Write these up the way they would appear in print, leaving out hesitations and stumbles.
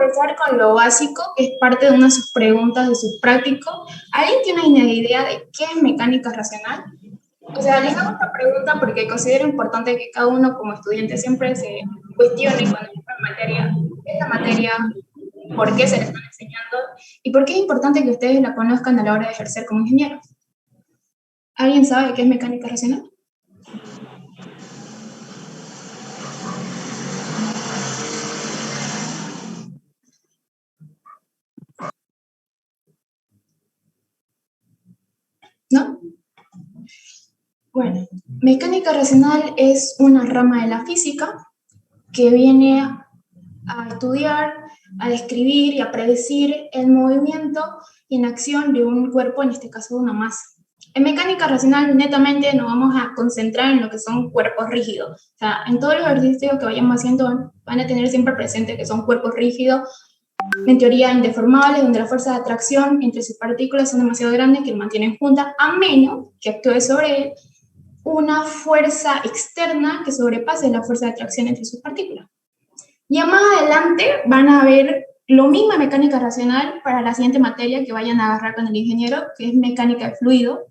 empezar con lo básico, que es parte de una de sus preguntas de su práctico. ¿Alguien tiene una idea de qué es mecánica racional? O sea, les hago esta pregunta porque considero importante que cada uno como estudiante siempre se cuestione cuando entra en materia, qué es la materia, por qué se la están enseñando y por qué es importante que ustedes la conozcan a la hora de ejercer como ingenieros. ¿Alguien sabe qué es mecánica racional? ¿No? Bueno, mecánica racional es una rama de la física que viene a estudiar, a describir y a predecir el movimiento y en acción de un cuerpo, en este caso de una masa. En mecánica racional, netamente, nos vamos a concentrar en lo que son cuerpos rígidos. O sea, en todos los ejercicios que vayamos haciendo, van a tener siempre presente que son cuerpos rígidos, en teoría indeformables, donde las fuerzas de atracción entre sus partículas son demasiado grandes que lo mantienen juntas, a menos que actúe sobre él una fuerza externa que sobrepase la fuerza de atracción entre sus partículas. Ya más adelante van a ver lo mismo en mecánica racional para la siguiente materia que vayan a agarrar con el ingeniero, que es mecánica de fluido,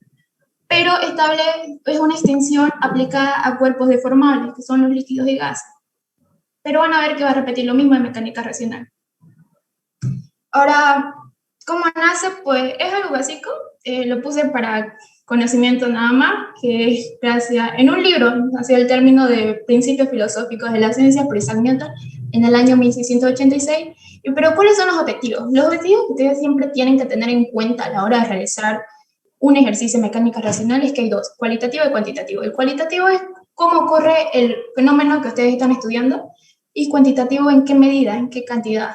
pero esta vez es una extensión aplicada a cuerpos deformables, que son los líquidos y gases. Pero van a ver que va a repetir lo mismo en mecánica racional. Ahora, ¿cómo nace? Pues es algo básico, lo puse para conocimiento nada más, que es gracias, en un libro, nació el término de Principios Filosóficos de la Ciencia por Isaac Newton, en el año 1686. Pero ¿cuáles son los objetivos? Los objetivos que ustedes siempre tienen que tener en cuenta a la hora de realizar un ejercicio de mecánica racional es que hay dos, cualitativo y cuantitativo. El cualitativo es cómo ocurre el fenómeno que ustedes están estudiando, y cuantitativo en qué medida, en qué cantidad.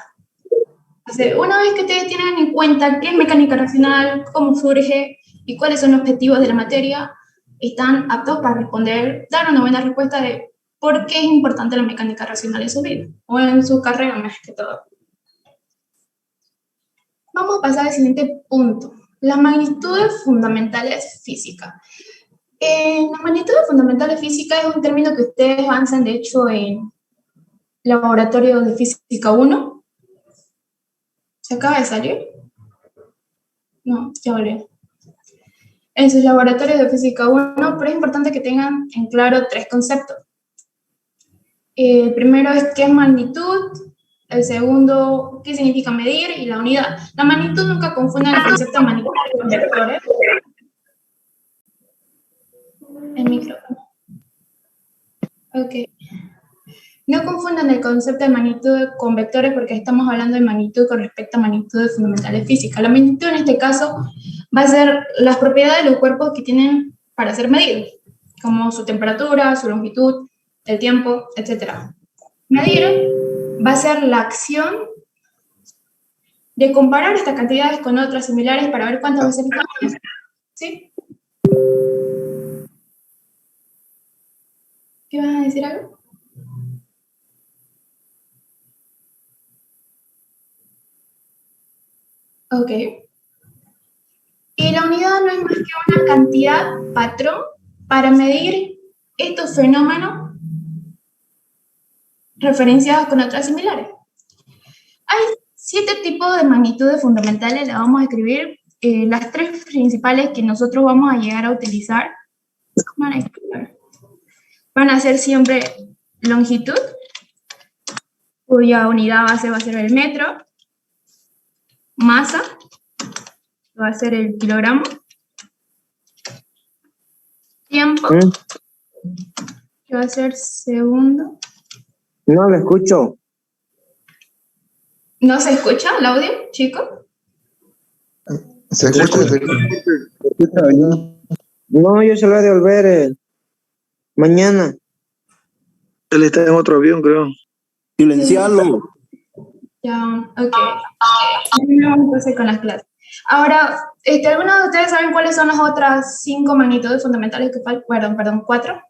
Entonces, una vez que ustedes tienen en cuenta qué es mecánica racional, cómo surge y cuáles son los objetivos de la materia, están aptos para responder, dar una buena respuesta de por qué es importante la mecánica racional en su vida, o en su carrera más que todo. Vamos a pasar al siguiente punto, las magnitudes fundamentales físicas. Las magnitudes fundamentales físicas es un término que ustedes avanzan, de hecho, en laboratorio de física 1. ¿Se acaba de salir? No, ya volvió. En sus laboratorios de física 1, pero es importante que tengan en claro tres conceptos. El primero es qué es magnitud, el segundo, qué significa medir, y la unidad. La magnitud, nunca confundan el concepto de magnitud con vectores. El micrófono. Ok. No confundan el concepto de magnitud con vectores porque estamos hablando de magnitud con respecto a magnitudes fundamentales físicas. La magnitud en este caso va a ser las propiedades de los cuerpos que tienen para ser medidos, como su temperatura, su longitud, el tiempo, etc. Medir va a ser la acción de comparar estas cantidades con otras similares para ver cuántas veces estamos. ¿Sí? ¿Qué vas a decir algo? Ok. Y la unidad no es más que una cantidad patrón para medir estos fenómenos referenciados con otras similares. Hay 7 tipos de magnitudes fundamentales, las vamos a escribir. Las 3 principales que nosotros vamos a llegar a utilizar van a ser siempre longitud, cuya unidad base va a ser el metro, masa, va a ser el kilogramo, tiempo, que va a ser segundo. No lo escucho. ¿No se escucha el audio, chicos? Se escucha bien. No, yo se lo voy a devolver mañana. Él está en otro avión, creo. Silenciarlo. Ya, ok. Vamos a hacer con las clases. Ahora, ¿algunos de ustedes saben cuáles son las otras 5 magnitudes fundamentales que faltan? Perdón, 4.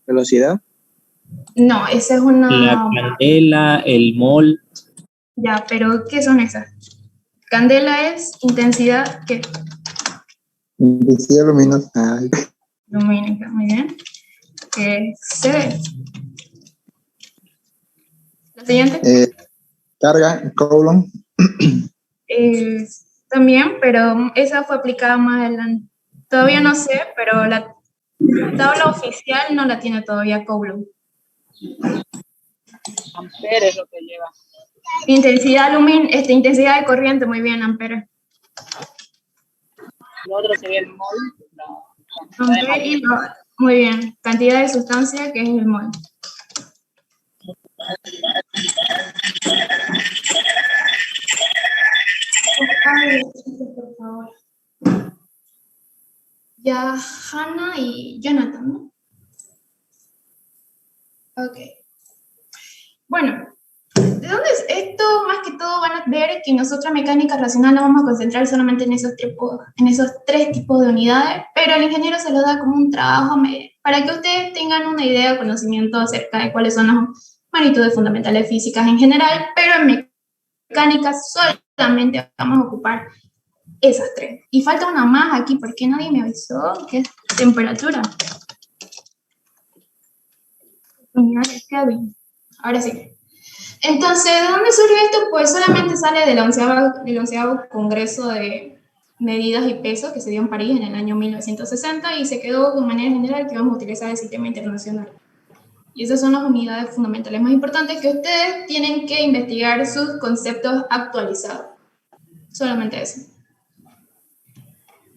¿Velocidad? No, esa es una... La candela, el mol. Ya, pero ¿qué son esas? Candela es intensidad, ¿qué? Intensidad luminosa. Ay. Lumínica, muy bien. Se ve. La siguiente. Carga, Coulomb. También, pero esa fue aplicada más adelante. Todavía no sé, pero la tabla oficial no la tiene todavía Coulomb. Ampere es lo que lleva. Intensidad de corriente, muy bien, ampere. Lo otro sería el mol. Ampere y muy bien, cantidad de sustancia que es el mol. Ay, por favor. Ya Hannah y Jonathan, ¿no? Ok. Bueno, ¿de dónde es esto? Más que todo van a ver que nosotros mecánica racional nos vamos a concentrar solamente en esos tres tipos de unidades, pero el ingeniero se lo da como un trabajo para que ustedes tengan una idea o conocimiento acerca de cuáles son las magnitudes fundamentales físicas en general, pero en mecánica solamente vamos a ocupar esas tres. Y falta una más aquí, porque nadie me avisó, que es temperatura. Unidad de Kelvin. Ahora sí. Entonces, ¿de dónde surge esto? Pues solamente sale del 11º Congreso de Medidas y Pesos que se dio en París en el año 1960 y se quedó de manera general que vamos a utilizar el sistema internacional. Y esas son las unidades fundamentales más importantes que ustedes tienen que investigar sus conceptos actualizados. Solamente eso.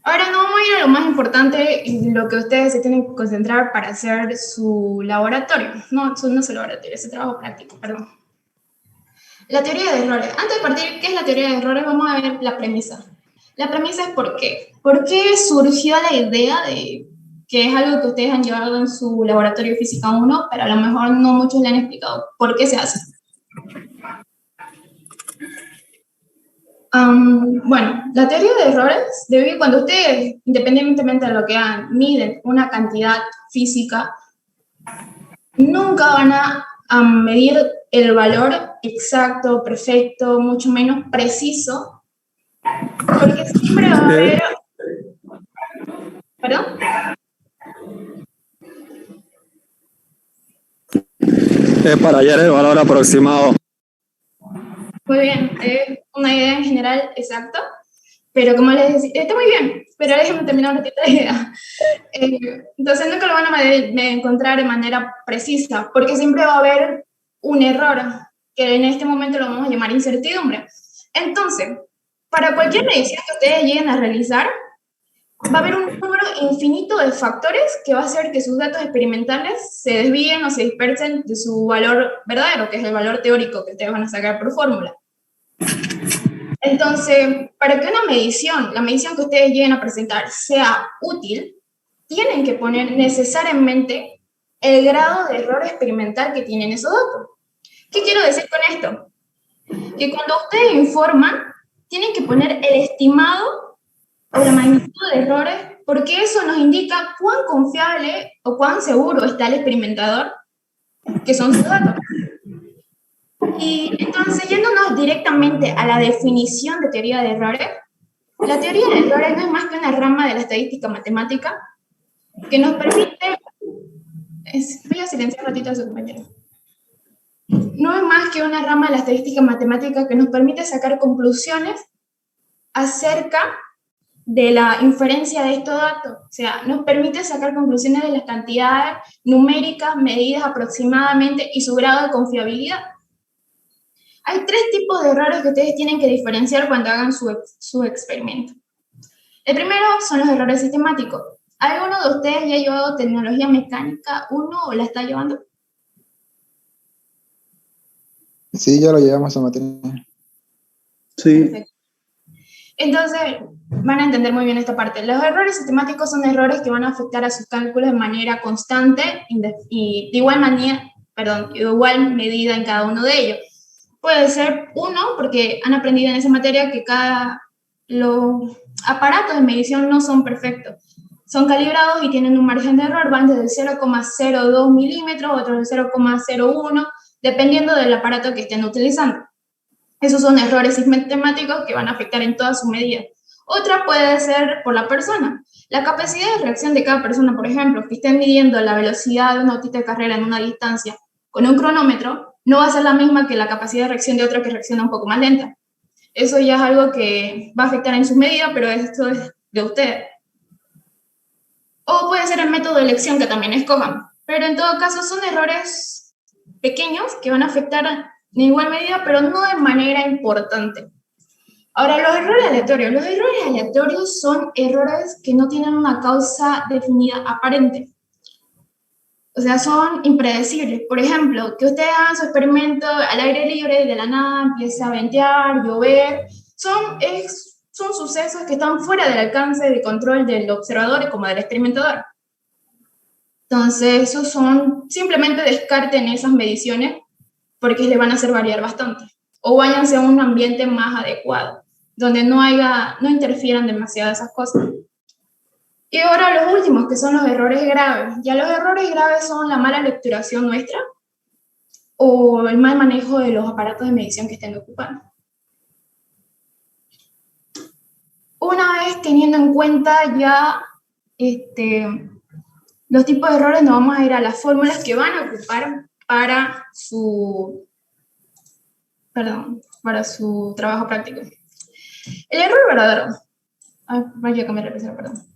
Ahora no vamos a ir a lo más importante y lo que ustedes se tienen que concentrar para hacer su laboratorio. No su laboratorio, ese trabajo práctico, perdón. La teoría de errores. Antes de partir, ¿qué es la teoría de errores? Vamos a ver la premisa. La premisa es ¿por qué? ¿Por qué surgió la idea de que es algo que ustedes han llevado en su laboratorio física 1, pero a lo mejor no muchos le han explicado por qué se hace? Bueno, la teoría de errores debe que cuando ustedes, independientemente de lo que hagan, miden una cantidad física, nunca van a medir el valor exacto, perfecto, mucho menos preciso, porque siempre va a haber... ¿Perdón? Es para hallar el valor aproximado. Muy bien, es una idea en general exacta, pero como les decía, está muy bien, pero déjenme terminar una la idea. Entonces nunca lo van a encontrar de manera precisa, porque siempre va a haber un error, que en este momento lo vamos a llamar incertidumbre. Entonces, para cualquier medición que ustedes lleguen a realizar, va a haber un número infinito de factores que va a hacer que sus datos experimentales se desvíen o se dispersen de su valor verdadero, que es el valor teórico que ustedes van a sacar por fórmula. Entonces, para que una medición, la medición que ustedes lleguen a presentar, sea útil, tienen que poner necesariamente el grado de error experimental que tienen esos datos. ¿Qué quiero decir con esto? Que cuando ustedes informan, tienen que poner el estimado o la magnitud de errores, porque eso nos indica cuán confiable o cuán seguro está el experimentador, que son sus datos. Y entonces, yéndonos directamente a la definición de teoría de errores, la teoría de errores no es más que una rama de la estadística matemática que nos permite... voy a silenciar un ratito a su compañero. No es más que una rama de la estadística matemática que nos permite sacar conclusiones acerca de la inferencia de estos datos. O sea, nos permite sacar conclusiones de las cantidades numéricas medidas aproximadamente y su grado de confiabilidad. Hay tres tipos de errores que ustedes tienen que diferenciar cuando hagan su experimento. El primero son los errores sistemáticos. ¿Alguno de ustedes ya ha llevado tecnología mecánica 1 o la está llevando? Sí, ya lo llevamos a materia. Sí. Perfecto. Entonces, van a entender muy bien esta parte. Los errores sistemáticos son errores que van a afectar a sus cálculos de manera constante y de igual medida en cada uno de ellos. Puede ser uno, porque han aprendido en esa materia que los aparatos de medición no son perfectos. Son calibrados y tienen un margen de error, van desde 0,02 milímetros, otros de 0,01, dependiendo del aparato que estén utilizando. Esos son errores sistemáticos que van a afectar en toda su medida. Otra puede ser por la persona. La capacidad de reacción de cada persona, por ejemplo, que estén midiendo la velocidad de una autista de carrera en una distancia con un cronómetro, no va a ser la misma que la capacidad de reacción de otra que reacciona un poco más lenta. Eso ya es algo que va a afectar en su medida, pero esto es de usted. O puede ser el método de elección que también escojan. Pero en todo caso son errores pequeños que van a afectar en igual medida, pero no de manera importante. Ahora, los errores aleatorios. Los errores aleatorios son errores que no tienen una causa definida aparente. O sea, son impredecibles. Por ejemplo, que usted haga su experimento al aire libre, de la nada, empiece a ventear, llover. Son sucesos que están fuera del alcance de control del observador como del experimentador. Entonces, esos son, simplemente descarten esas mediciones porque le van a hacer variar bastante. O váyanse a un ambiente más adecuado, donde no interfieran demasiado esas cosas. Y ahora los últimos, que son los errores graves. Ya los errores graves son la mala lecturación nuestra o el mal manejo de los aparatos de medición que estén ocupando. Una vez teniendo en cuenta ya los tipos de errores, nos vamos a ir a las fórmulas que van a ocupar para su trabajo práctico. El error verdadero. Voy a cambiar la pizarra, perdón.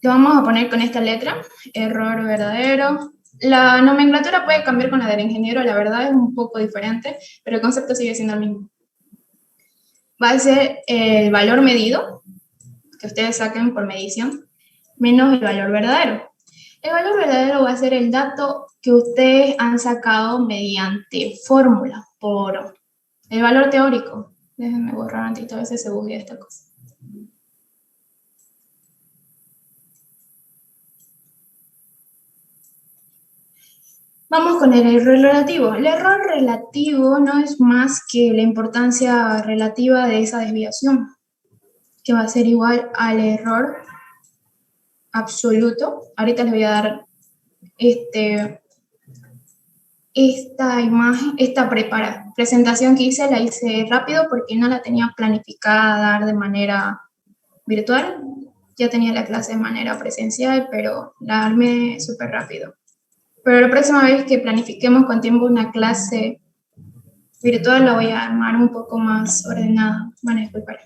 Lo vamos a poner con esta letra, error verdadero. La nomenclatura puede cambiar con la del ingeniero, la verdad es un poco diferente, pero el concepto sigue siendo el mismo. Va a ser el valor medido, que ustedes saquen por medición, menos el valor verdadero. El valor verdadero va a ser el dato que ustedes han sacado mediante fórmula, por el valor teórico. Déjenme borrar antes, a veces se buguea esta cosa. Vamos con el error relativo. El error relativo no es más que la importancia relativa de esa desviación, que va a ser igual al error absoluto. Ahorita les voy a dar esta imagen, esta presentación que hice, la hice rápido porque no la tenía planificada dar de manera virtual. Ya tenía la clase de manera presencial, pero la armé súper rápido. Pero la próxima vez que planifiquemos con tiempo una clase virtual, la voy a armar un poco más ordenada. Van a disculpar.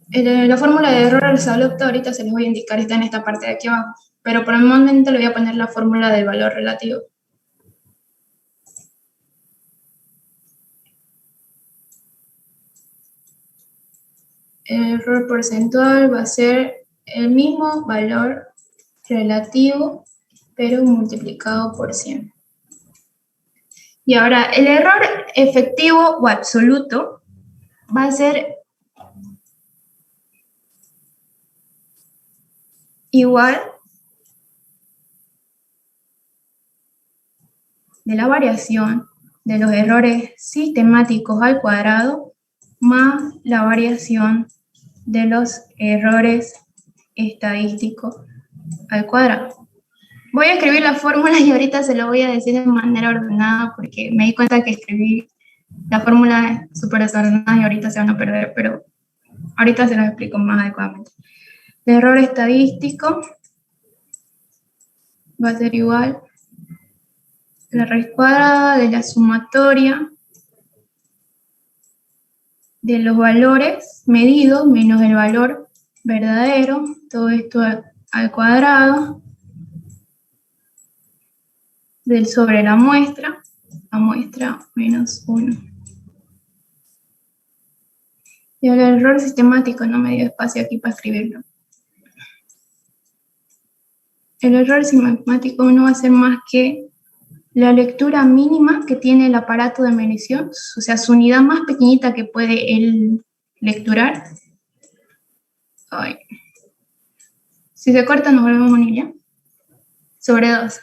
La fórmula de error absoluto ahorita se les voy a indicar, está en esta parte de aquí abajo. Pero por el momento le voy a poner la fórmula del valor relativo. El error porcentual va a ser el mismo valor relativo, pero multiplicado por 100. Y ahora, el error efectivo o absoluto va a ser igual de la variación de los errores sistemáticos al cuadrado más la variación de los errores estadísticos al cuadrado. Voy a escribir la fórmula y ahorita se lo voy a decir de manera ordenada porque me di cuenta que escribí la fórmula súper desordenada y ahorita se van a perder, pero ahorita se los explico más adecuadamente. El error estadístico va a ser igual a la raíz cuadrada de la sumatoria de los valores medidos menos el valor verdadero, todo esto al cuadrado, del sobre la muestra menos 1. Y ahora el error sistemático, no me dio espacio aquí para escribirlo. El error sistemático no va a ser más que la lectura mínima que tiene el aparato de medición, o sea, su unidad más pequeñita que puede él lecturar. Ay. Si se corta, nos volvemos a unir, ¿ya? Sobre 2.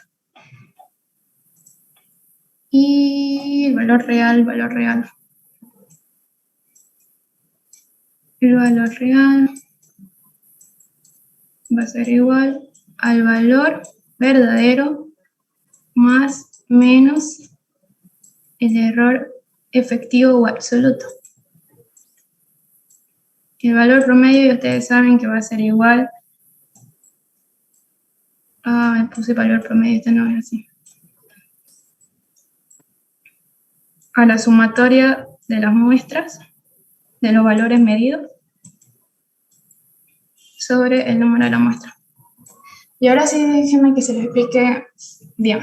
Y el valor real. El valor real va a ser igual al valor verdadero más menos el error efectivo o absoluto. El valor promedio, y ustedes saben que va a ser igual puse valor promedio, este no es así. A la sumatoria de las muestras, de los valores medidos, sobre el número de la muestra. Y ahora sí, déjenme que se lo explique bien.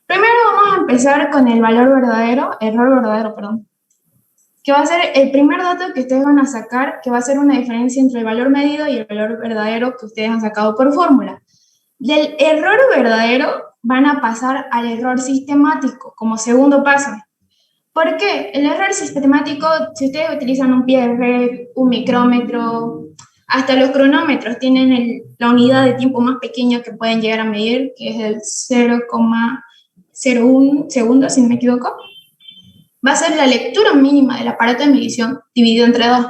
Primero vamos a empezar con el error verdadero, perdón, que va a ser el primer dato que ustedes van a sacar, que va a ser una diferencia entre el valor medido y el valor verdadero que ustedes han sacado por fórmula. Del error verdadero van a pasar al error sistemático como segundo paso. ¿Por qué? El error sistemático, si ustedes utilizan un pie de red, un micrómetro, hasta los cronómetros tienen la unidad de tiempo más pequeña que pueden llegar a medir, que es el 0,01 segundos, si no me equivoco. Va a ser la lectura mínima del aparato de medición dividido entre 2.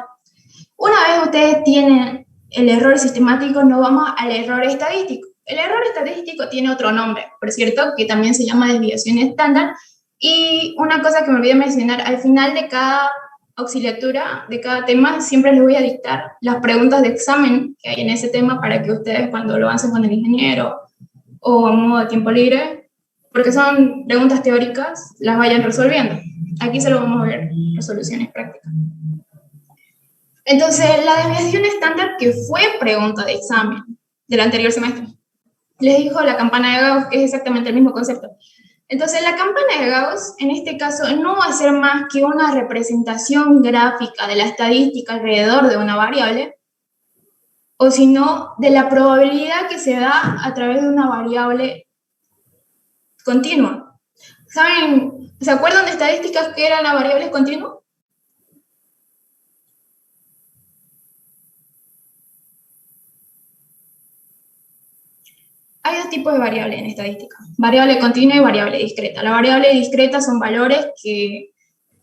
Una vez ustedes tienen el error sistemático, nos vamos al error estadístico. El error estadístico tiene otro nombre, por cierto, que también se llama desviación estándar. Y una cosa que me olvidé mencionar, al final de cada auxiliatura, de cada tema, siempre les voy a dictar las preguntas de examen que hay en ese tema para que ustedes cuando lo hacen con el ingeniero o en modo de tiempo libre, porque son preguntas teóricas, las vayan resolviendo. Aquí se lo vamos a ver, resoluciones prácticas. Entonces, la desviación estándar, que fue pregunta de examen del anterior semestre, les dijo la campana de Gauss, que es exactamente el mismo concepto. Entonces, la campana de Gauss, en este caso, no va a ser más que una representación gráfica de la estadística alrededor de una variable, o sino de la probabilidad que se da a través de una variable continua. ¿Saben? ¿Se acuerdan de estadísticas que eran las variables continuas? Hay dos tipos de variables en estadística, variable continua y variable discreta. La variable discreta son valores que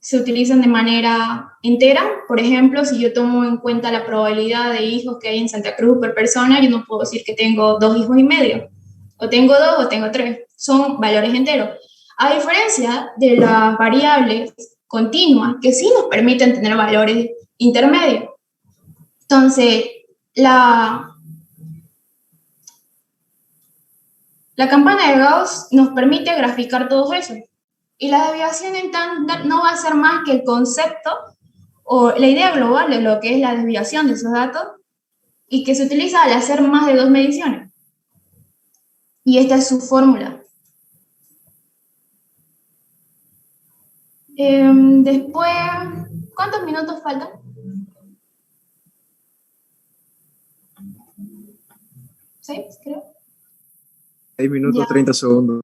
se utilizan de manera entera. Por ejemplo, si yo tomo en cuenta la probabilidad de hijos que hay en Santa Cruz por persona, yo no puedo decir que tengo 2 hijos y medio, o tengo 2 o tengo 3. Son valores enteros. A diferencia de las variables continuas, que sí nos permiten tener valores intermedios. Entonces, la campana de Gauss nos permite graficar todo eso. Y la desviación estándar no va a ser más que el concepto o la idea global de lo que es la desviación de esos datos y que se utiliza al hacer más de 2 mediciones. Y esta es su fórmula. Después, ¿cuántos minutos faltan? 6, creo. 6 minutos, Ya. 30 segundos.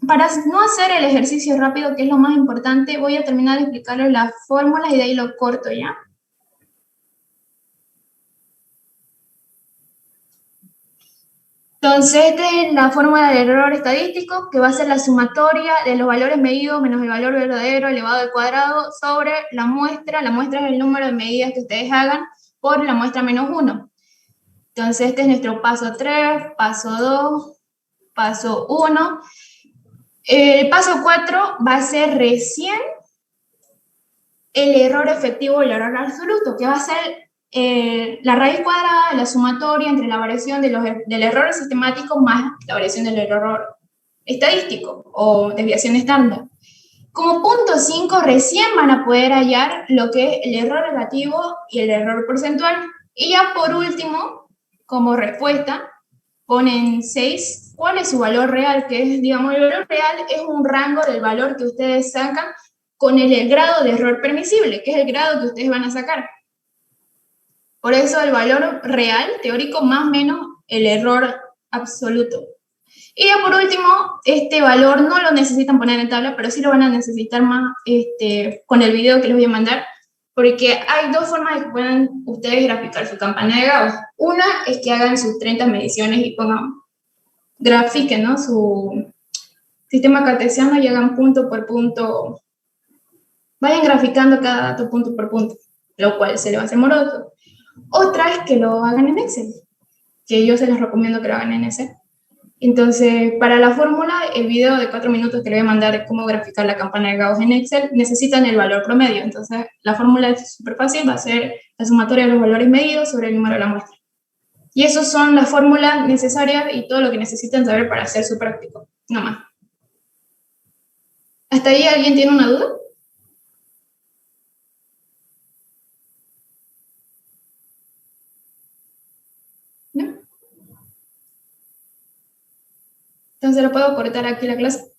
Para no hacer el ejercicio rápido, que es lo más importante, voy a terminar de explicarles las fórmulas y de ahí lo corto ya. Entonces, esta es la fórmula del error estadístico, que va a ser la sumatoria de los valores medidos menos el valor verdadero elevado al cuadrado sobre la muestra. La muestra es el número de medidas que ustedes hagan por la muestra menos 1. Entonces, este es nuestro paso 3, paso 2, paso 1. El paso 4 va a ser recién el error efectivo y el error absoluto, que va a ser la raíz cuadrada de la sumatoria entre la variación del error sistemático más la variación del error estadístico o desviación estándar. Como punto 5 recién van a poder hallar lo que es el error relativo y el error porcentual. Y ya por último, como respuesta, ponen 6. ¿Cuál es su valor real? Que es, digamos, el valor real es un rango del valor que ustedes sacan con el grado de error permisible, que es el grado que ustedes van a sacar. Por eso el valor real, teórico, más o menos el error absoluto. Y ya por último, este valor no lo necesitan poner en tabla, pero sí lo van a necesitar más con el video que les voy a mandar, porque hay 2 formas de que puedan ustedes graficar su campana de Gauss. Una es que hagan sus 30 mediciones y pongan, grafiquen, ¿no?, su sistema cartesiano y hagan punto por punto, vayan graficando cada dato punto por punto, lo cual se les va a hacer moroso. Otra es que lo hagan en Excel, que yo se les recomiendo que lo hagan en Excel. Entonces, para la fórmula, el video de 4 minutos que les voy a mandar de cómo graficar la campana de Gauss en Excel, necesitan el valor promedio. Entonces, la fórmula es súper fácil, va a ser la sumatoria de los valores medidos sobre el número de la muestra. Y esas son las fórmulas necesarias y todo lo que necesitan saber para hacer su práctico, no más. ¿Hasta ahí alguien tiene una duda? ¿No? Entonces lo puedo cortar aquí la clase.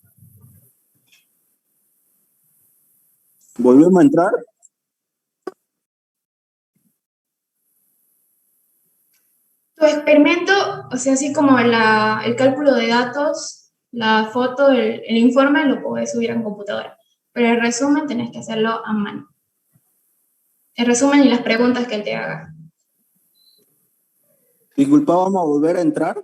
¿Volvemos a entrar? Tu experimento, o sea, así como el cálculo de datos, la foto, el informe, lo podés subir en computadora. Pero el resumen tenés que hacerlo a mano. El resumen y las preguntas que él te haga. Disculpa, ¿vamos a volver a entrar?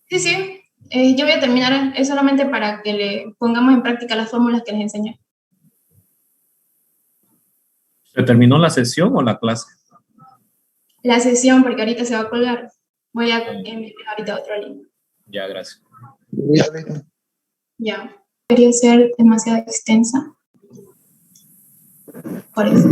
Sí, sí. Yo voy a terminar, es solamente para que le pongamos en práctica las fórmulas que les enseñé. ¿Se terminó la sesión o la clase? La sesión, porque ahorita se va a colgar. Voy a enviar ahorita otro link. Ya, gracias. Ya. Debería ser demasiado extensa. Por eso.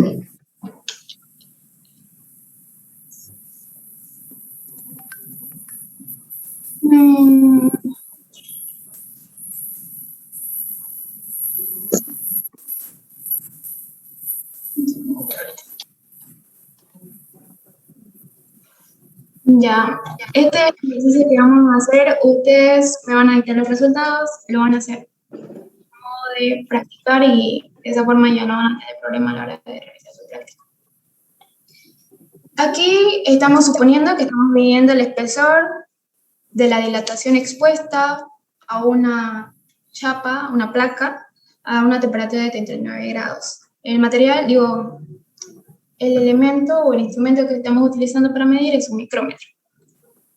Ya, este ejercicio que vamos a hacer, ustedes me van a dictar los resultados, lo van a hacer a modo de practicar y de esa forma ya no van a tener problema a la hora de realizar su práctica. Aquí estamos suponiendo que estamos midiendo el espesor de la dilatación expuesta a una chapa, una placa, a una temperatura de 39 grados. El material, el elemento o el instrumento que estamos utilizando para medir es un micrómetro.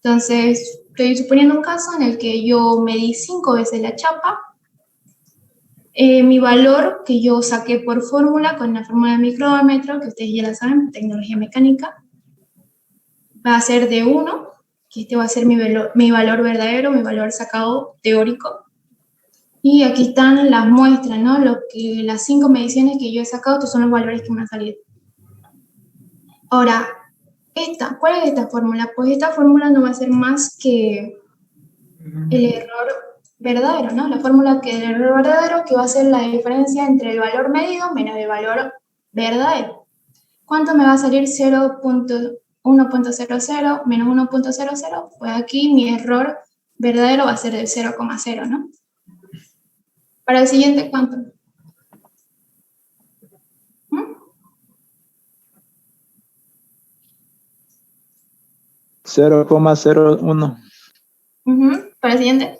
Entonces, estoy suponiendo un caso en el que yo medí 5 veces la chapa. Mi valor que yo saqué por fórmula, con la fórmula de micrómetro, que ustedes ya la saben, tecnología mecánica, va a ser de 1, que este va a ser mi valor verdadero, mi valor sacado teórico. Y aquí están las muestras, ¿no? Las 5 mediciones que yo he sacado, estos son los valores que me han salido. Ahora, ¿cuál es esta fórmula? Pues esta fórmula no va a ser más que el error verdadero, ¿no? La fórmula del error verdadero, que va a ser la diferencia entre el valor medido menos el valor verdadero. ¿Cuánto me va a salir 1.00 menos 1.00? Pues aquí mi error verdadero va a ser del 0,0, ¿no? Para el siguiente, ¿cuánto? 0,01. Para el siguiente.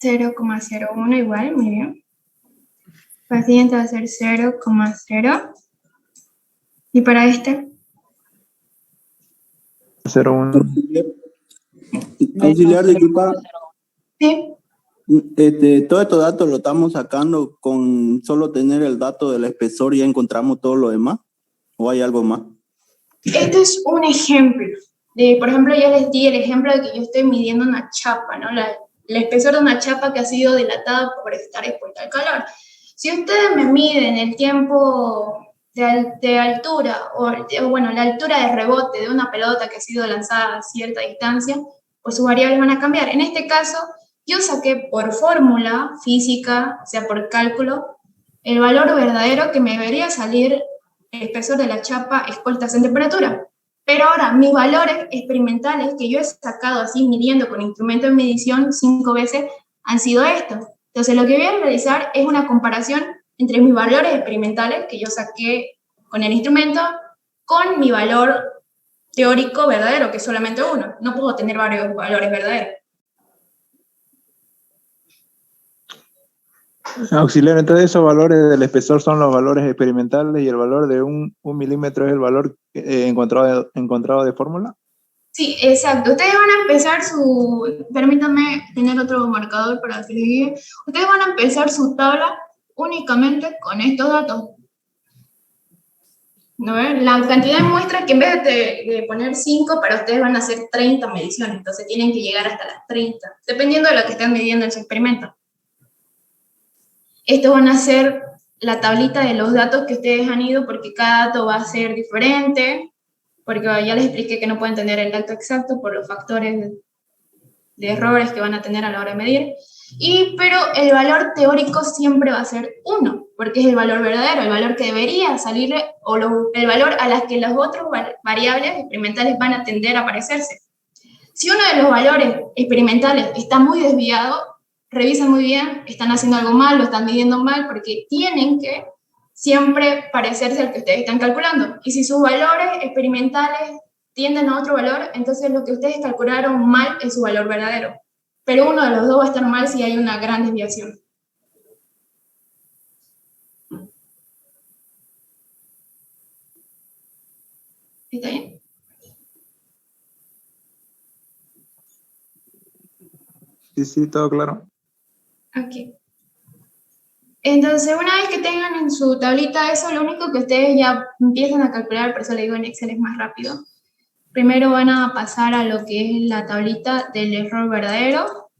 (0,01) igual, muy bien. Para el siguiente va a ser 0,0. ¿Y para este? 0,1. Auxiliar, disculpa. Sí. Todos estos datos lo estamos sacando con solo tener el dato del espesor y ya encontramos todo lo demás. ¿O hay algo más? Este es un ejemplo. Por ejemplo, ya les di el ejemplo de que yo estoy midiendo una chapa, ¿no? El espesor de una chapa que ha sido dilatada por estar expuesta al calor. Si ustedes me miden el tiempo de altura, la altura de rebote de una pelota que ha sido lanzada a cierta distancia, pues sus variables van a cambiar. En este caso, yo saqué por fórmula física, o sea, por cálculo, el valor verdadero que me debería salir el espesor de la chapa expuestas en temperatura. Pero ahora, mis valores experimentales que yo he sacado así midiendo con instrumento de medición 5 veces han sido estos. Entonces, lo que voy a realizar es una comparación entre mis valores experimentales que yo saqué con el instrumento con mi valor teórico verdadero, que es solamente uno. No puedo tener varios valores verdaderos. Auxiliar, entonces esos valores del espesor son los valores experimentales y el valor de un milímetro es el valor encontrado de fórmula. Sí, exacto. Ustedes van a empezar permítanme tener otro marcador para que les guíe. Ustedes van a empezar su tabla únicamente con estos datos. ¿No ven? La cantidad de muestras que en vez de poner 5, para ustedes van a hacer 30 mediciones, entonces tienen que llegar hasta las 30, dependiendo de lo que estén midiendo en su experimento. Estos van a ser la tablita de los datos que ustedes han ido, porque cada dato va a ser diferente, porque ya les expliqué que no pueden tener el dato exacto por los factores de errores que van a tener a la hora de medir. Pero el valor teórico siempre va a ser 1, porque es el valor verdadero, el valor que debería salir, o el valor a las que las otras variables experimentales van a tender a parecerse. Si uno de los valores experimentales está muy desviado, revisen muy bien, están haciendo algo mal, lo están midiendo mal, porque tienen que siempre parecerse al que ustedes están calculando. Y si sus valores experimentales tienden a otro valor, entonces lo que ustedes calcularon mal es su valor verdadero. Pero uno de los dos va a estar mal si hay una gran desviación. ¿Está bien? Sí, todo claro. Ok. Entonces, una vez que tengan en su tablita eso, lo único que ustedes ya empiezan a calcular, por eso le digo en Excel es más rápido. Primero van a pasar a lo que es la tablita del error verdadero,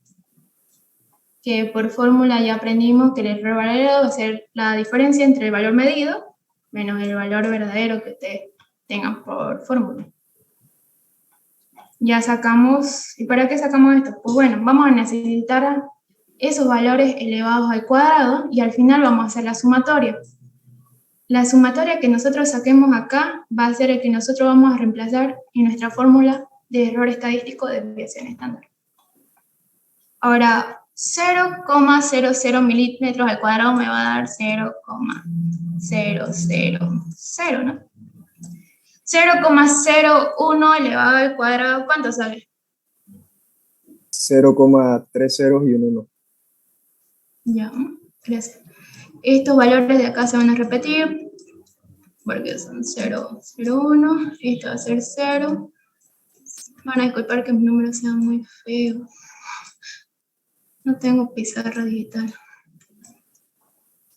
que por fórmula ya aprendimos que el error verdadero va a ser la diferencia entre el valor medido menos el valor verdadero que ustedes tengan por fórmula. Ya sacamos, ¿y para qué sacamos esto? Pues bueno, vamos a necesitar esos valores elevados al cuadrado y al final vamos a hacer la sumatoria. La sumatoria que nosotros saquemos acá va a ser el que nosotros vamos a reemplazar en nuestra fórmula de error estadístico de desviación estándar. Ahora, 0,00 milímetros al cuadrado me va a dar 0,000, ¿no? 0,01 elevado al cuadrado, ¿cuánto sale? 0,3 ceros y un 1. Ya, gracias. Estos valores de acá se van a repetir, porque son 0, 0, 1, esto va a ser 0. Van a disculpar que mis números sean muy feos. No tengo pizarra digital.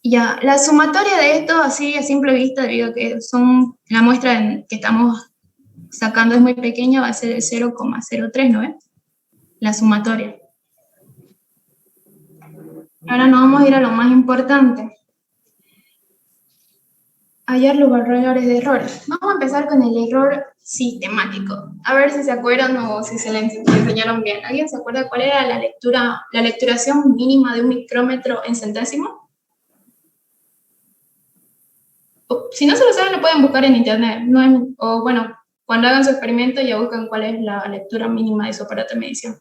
Ya, la sumatoria de esto, así a simple vista, debido a que son la muestra que estamos sacando es muy pequeña, va a ser el 0,03, ¿no ves? La sumatoria. Ahora nos vamos a ir a lo más importante. Hallar los valores de errores. Vamos a empezar con el error sistemático. A ver si se acuerdan o si se le enseñaron bien. ¿Alguien se acuerda cuál era la lecturación mínima de un micrómetro en centésimo? Si no se lo saben, lo pueden buscar en internet. O bueno, cuando hagan su experimento ya buscan cuál es la lectura mínima de su aparato de medición.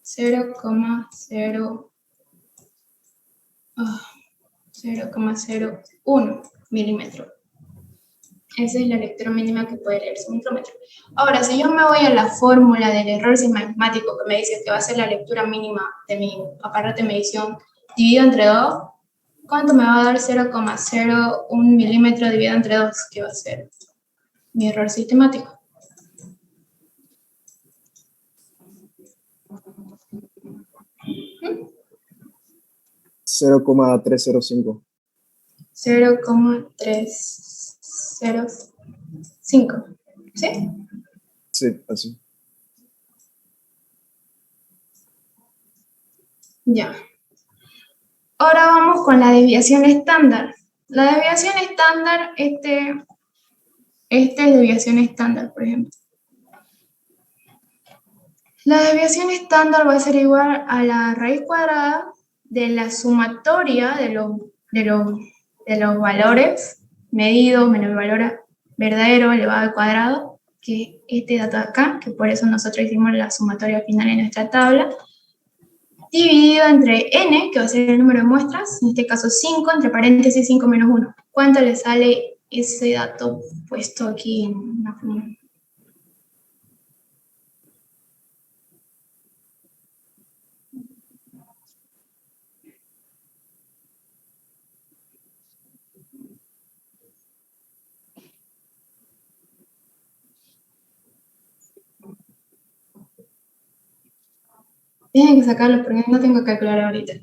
.0,01 milímetro. Esa es la lectura mínima que puede leer su micrómetro. Ahora, si yo me voy a la fórmula del error sistemático que me dice que va a ser la lectura mínima de mi aparato de medición dividido entre 2, ¿cuánto me va a dar 0,01 milímetro dividido entre 2? Que va a ser mi error sistemático. ¿Mm? 0,305. 0,305. ¿Sí? Sí, así. Ya. Ahora vamos con la desviación estándar. La desviación estándar, esta es desviación estándar, por ejemplo. La desviación estándar va a ser igual a la raíz cuadrada de la sumatoria de los valores medidos menos el valor verdadero elevado al cuadrado, que es este dato de acá, que por eso nosotros hicimos la sumatoria final en nuestra tabla, dividido entre n, que va a ser el número de muestras, en este caso 5, entre paréntesis 5 menos 1. ¿Cuánto le sale ese dato puesto aquí en una fórmula? Tienen que sacarlo porque no tengo que calcular ahorita.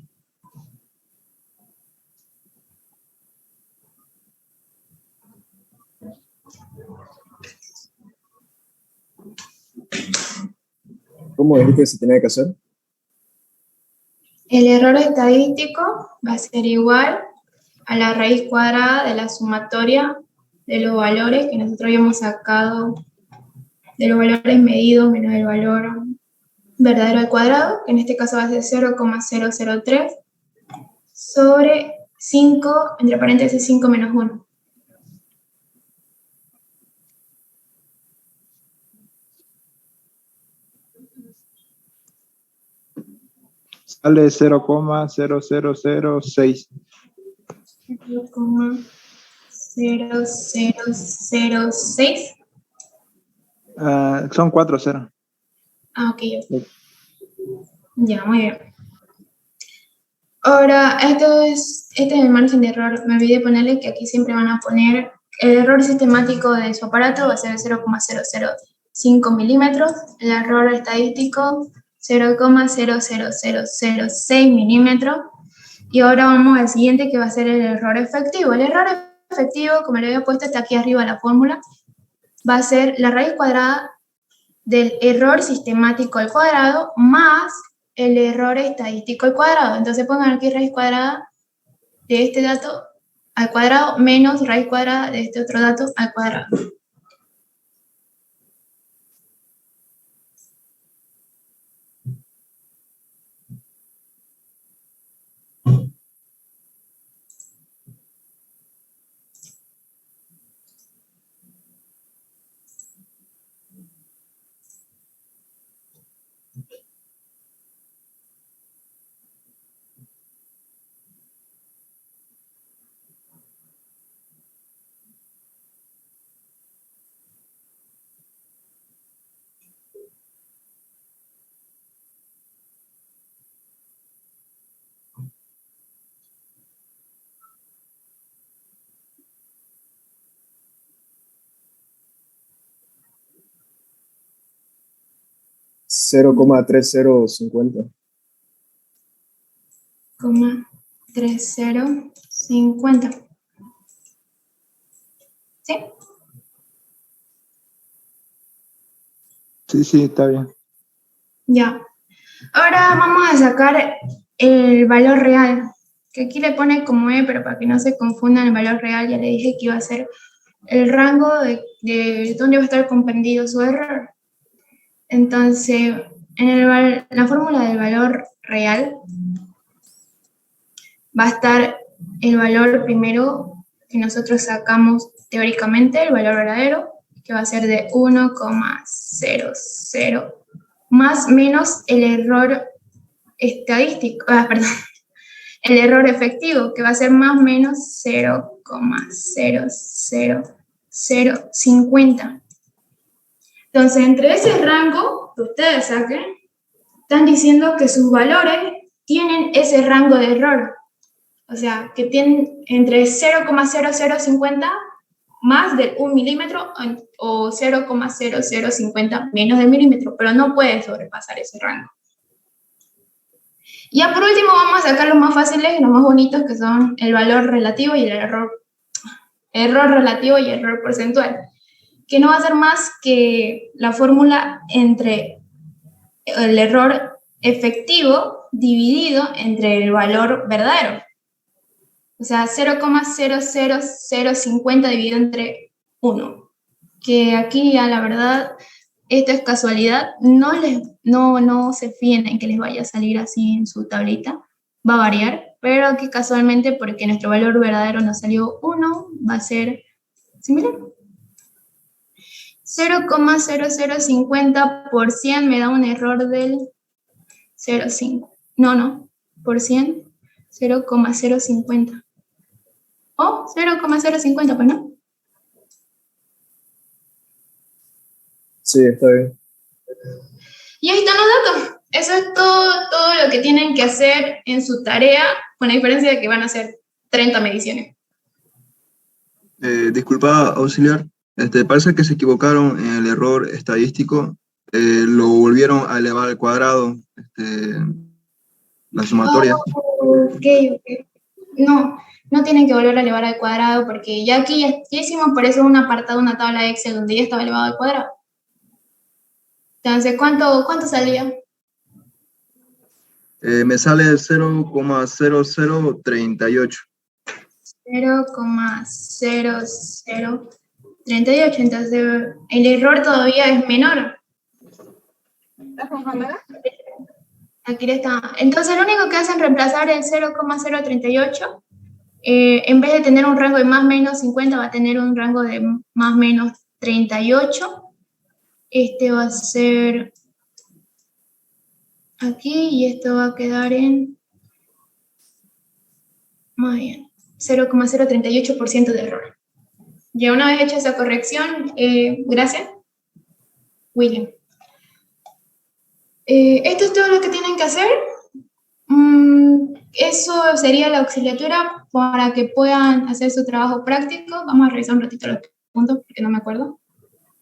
¿Cómo dijiste que se tenía que hacer? El error estadístico va a ser igual a la raíz cuadrada de la sumatoria de los valores que nosotros habíamos sacado, de los valores medidos menos el valor verdadero al cuadrado, que en este caso va a ser 0,003 sobre 5, entre paréntesis 5 menos 1. Sale 0,0006. 0,0006. Son 4 ceros. Ok. Ya, muy bien. Ahora, este es el margen de error. Me olvidé ponerle que aquí siempre van a poner el error sistemático de su aparato, va a ser 0,005 milímetros. El error estadístico, 0,00006 milímetros. Y ahora vamos al siguiente, que va a ser el error efectivo. El error efectivo, como le había puesto, está aquí arriba la fórmula, va a ser la raíz cuadrada del error sistemático al cuadrado más el error estadístico al cuadrado. Entonces pongan aquí raíz cuadrada de este dato al cuadrado menos raíz cuadrada de este otro dato al cuadrado. $0,3050. 3050. ¿Sí? Sí, está bien. Ya. Ahora vamos a sacar el valor real, que aquí le pone como E, pero para que no se confundan el valor real, ya le dije que iba a ser el rango de dónde va a estar comprendido su error. Entonces, en la fórmula del valor real va a estar el valor primero que nosotros sacamos teóricamente, el valor verdadero, que va a ser de 1,00 más menos el error estadístico, el error efectivo, que va a ser más o menos 0,00050. Entonces, entre ese rango que ustedes saquen, están diciendo que sus valores tienen ese rango de error. O sea, que tienen entre 0,0050 más de 1 milímetro o 0,0050 menos de milímetro, pero no puede sobrepasar ese rango. Ya por último vamos a sacar los más fáciles y los más bonitos, que son el valor relativo y el error relativo y error porcentual, que no va a ser más que la fórmula entre el error efectivo dividido entre el valor verdadero. O sea, 0,00050 dividido entre 1. Que aquí ya la verdad, esto es casualidad, no se fíen en que les vaya a salir así en su tablita, va a variar, pero aquí casualmente, porque nuestro valor verdadero nos salió 1, va a ser similar. 0,0050 por 100 me da un error del 0,5. No, por 100, 0,050. O 0,050, pues no. Sí, está bien. Y ahí están los datos. Eso es todo lo que tienen que hacer en su tarea, con la diferencia de que van a hacer 30 mediciones. Disculpa, auxiliar. Parece que se equivocaron en el error estadístico. Lo volvieron a elevar al cuadrado, la sumatoria. Ok. No tienen que volver a elevar al cuadrado, porque ya aquí ya hicimos por eso un apartado, una tabla Excel donde ya estaba elevado al cuadrado. Entonces, ¿cuánto salía? Me sale 0,0038. 0,0038. Entonces, el error todavía es menor. ¿Estás con cámara? Aquí está. Entonces, lo único que hacen es reemplazar el 0,038. En vez de tener un rango de más o menos 50, va a tener un rango de más o menos 38. Este va a ser aquí y esto va a quedar en, más bien, 0,038% de error. Ya una vez hecha esa corrección, gracias, William. Esto es todo lo que tienen que hacer. Eso sería la auxiliatura para que puedan hacer su trabajo práctico. Vamos a revisar un ratito los puntos porque no me acuerdo.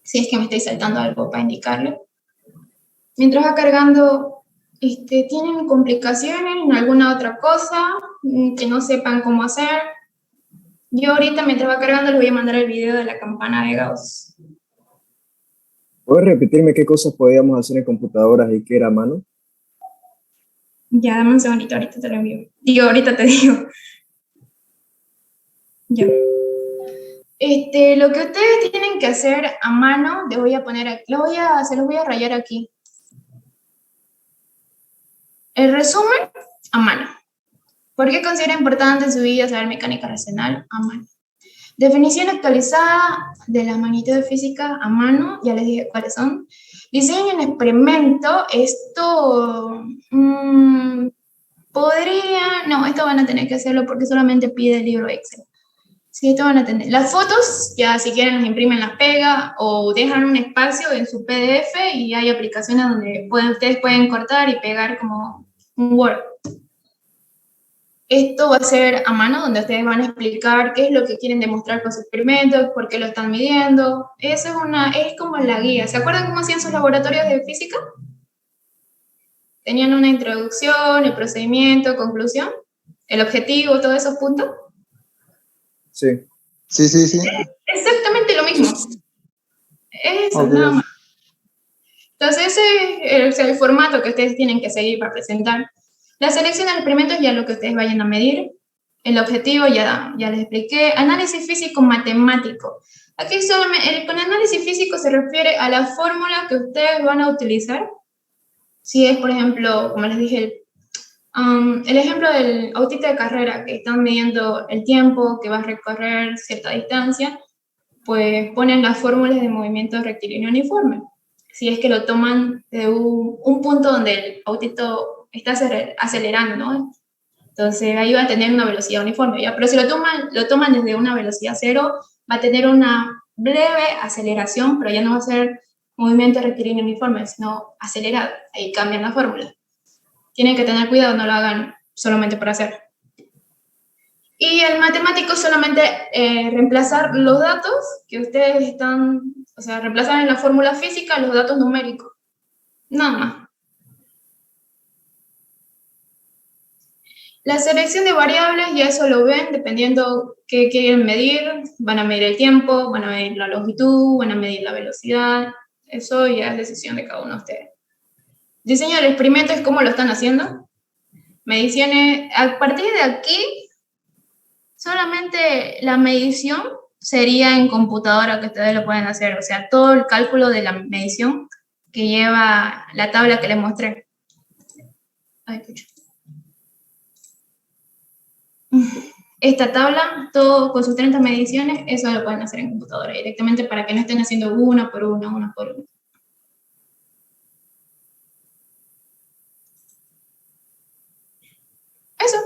Si es que me estoy saltando algo para indicarle. Mientras va cargando, ¿tienen complicaciones en alguna otra cosa que no sepan cómo hacer? Yo ahorita mientras va cargando les voy a mandar el video de la campana de Gauss. ¿Puedes repetirme qué cosas podíamos hacer en computadoras y qué era a mano? Ya, dame un segundito, ahorita te lo envío. Ahorita te digo. Ya. Lo que ustedes tienen que hacer a mano, les voy a poner aquí, se los voy a rayar aquí. El resumen, a mano. ¿Por qué considera importante en su vida saber mecánica racional? A mano. Definición actualizada de la magnitud de física a mano, ya les dije cuáles son. Diseño en experimento, esto esto van a tener que hacerlo porque solamente pide el libro Excel. Sí, esto van a tener. Las fotos, ya si quieren las imprimen, las pega o dejan un espacio en su PDF y hay aplicaciones donde ustedes pueden cortar y pegar como un Word. Esto va a ser a mano, donde ustedes van a explicar qué es lo que quieren demostrar con su experimento, por qué lo están midiendo. Eso es como la guía. ¿Se acuerdan cómo hacían sus laboratorios de física? Tenían una introducción, el procedimiento, conclusión, el objetivo, todos esos puntos. Sí. Sí. Exactamente lo mismo. Eso, Ok. nada más. Entonces, ese es el formato que ustedes tienen que seguir para presentar. La selección del experimento es ya lo que ustedes vayan a medir. El objetivo ya les expliqué. Análisis físico matemático. Aquí con análisis físico se refiere a la fórmula que ustedes van a utilizar. Si es, por ejemplo, como les dije, el ejemplo del autista de carrera, que están midiendo el tiempo que va a recorrer cierta distancia, pues ponen las fórmulas de movimiento rectilíneo uniforme. Si es que lo toman de un punto donde el autito está acelerando, ¿no? Entonces ahí va a tener una velocidad uniforme, ¿ya? Pero si lo toman desde una velocidad cero, va a tener una breve aceleración, pero ya no va a ser movimiento rectilíneo uniforme, sino acelerado. Ahí cambian la fórmula. Tienen que tener cuidado, no lo hagan solamente por hacer. Y el matemático solamente reemplazar los datos que ustedes reemplazar en la fórmula física los datos numéricos. Nada más. La selección de variables, ya eso lo ven, dependiendo qué quieren medir. Van a medir el tiempo, van a medir la longitud, van a medir la velocidad. Eso ya es decisión de cada uno de ustedes. Diseño del experimento es cómo lo están haciendo. Mediciones, a partir de aquí, solamente la medición sería en computadora que ustedes lo pueden hacer. O sea, todo el cálculo de la medición que lleva la tabla que les mostré. Ay, pucha. Esta tabla, todo con sus 30 mediciones, eso lo pueden hacer en computadora directamente para que no estén haciendo una por una. Eso.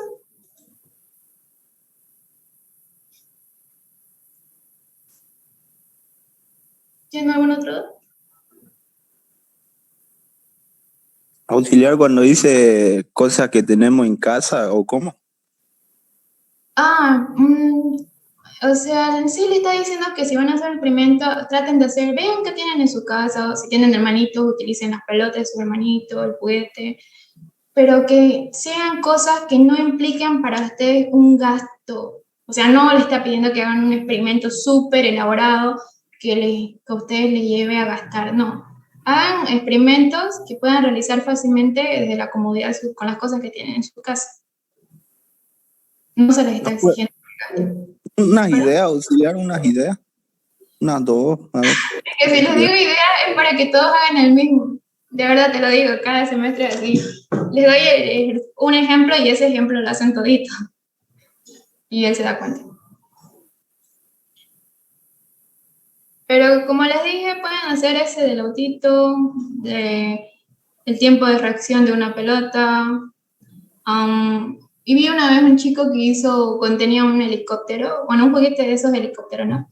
¿Tienen algún otro duda? Auxiliar cuando dice cosas que tenemos en casa o cómo. O sea, en sí le está diciendo que si van a hacer el experimento, traten de hacer, vean qué tienen en su casa, o si tienen hermanitos, utilicen las pelotas de su hermanito, el juguete, pero que sean cosas que no impliquen para ustedes un gasto. O sea, no le está pidiendo que hagan un experimento súper elaborado que a ustedes les lleve a gastar, no. Hagan experimentos que puedan realizar fácilmente desde la comodidad con las cosas que tienen en su casa. No se les está exigiendo. Unas ¿Perdón? ideas, auxiliar, unas ideas. Unas dos, a ver. Es que si les digo idea es para que todos hagan el mismo. De verdad te lo digo, cada semestre así. Les doy un ejemplo y ese ejemplo lo hacen todito. Y él se da cuenta. Pero como les dije, pueden hacer ese del autito, el tiempo de reacción de una pelota. Y vi una vez un chico que contenía un helicóptero, bueno, un juguete de esos helicópteros, ¿no?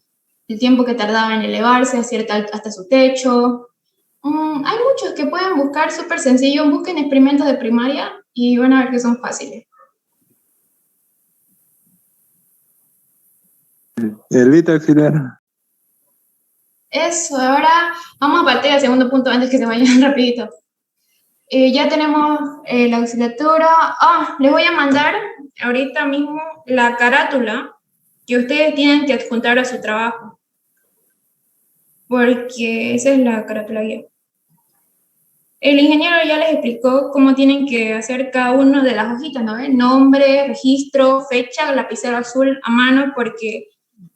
El tiempo que tardaba en elevarse hasta su techo. Hay muchos que pueden buscar súper sencillo, busquen experimentos de primaria y van a ver que son fáciles. Elvita, auxiliar. Eso, ahora vamos a partir al segundo punto antes que se vayan rapidito. Ya tenemos la auxiliatura. Les voy a mandar ahorita mismo la carátula que ustedes tienen que adjuntar a su trabajo. Porque esa es la carátula guía. El ingeniero ya les explicó cómo tienen que hacer cada una de las hojitas, ¿no? Nombre, registro, fecha, lapicero azul a mano, porque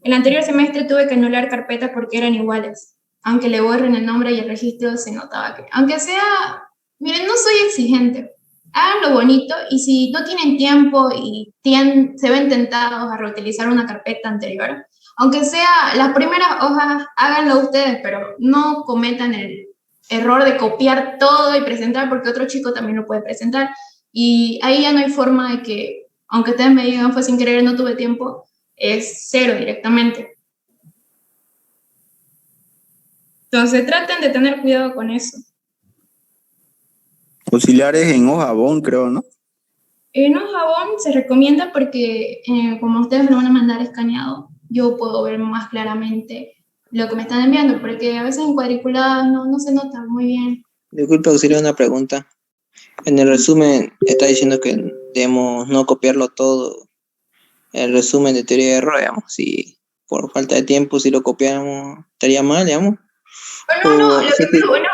el anterior semestre tuve que anular carpetas porque eran iguales. Aunque le borren el nombre y el registro, se notaba que, aunque sea, miren, no soy exigente, hagan lo bonito y si no tienen tiempo y se ven tentados a reutilizar una carpeta anterior, aunque sea las primeras hojas, háganlo ustedes, pero no cometan el error de copiar todo y presentar porque otro chico también lo puede presentar. Y ahí ya no hay forma de que, aunque ustedes me digan fue sin querer, no tuve tiempo, es cero directamente. Entonces traten de tener cuidado con eso. Auxiliares en hojabón, creo, ¿no? En un jabón se recomienda porque como ustedes me lo van a mandar escaneado, yo puedo ver más claramente lo que me están enviando, porque a veces en cuadriculadas no se nota muy bien. Disculpe, auxiliar, una pregunta. En el resumen está diciendo que debemos no copiarlo todo. El resumen de teoría de error, digamos, si por falta de tiempo, si lo copiáramos, estaría mal, digamos. Pero no, O, lo que me bueno,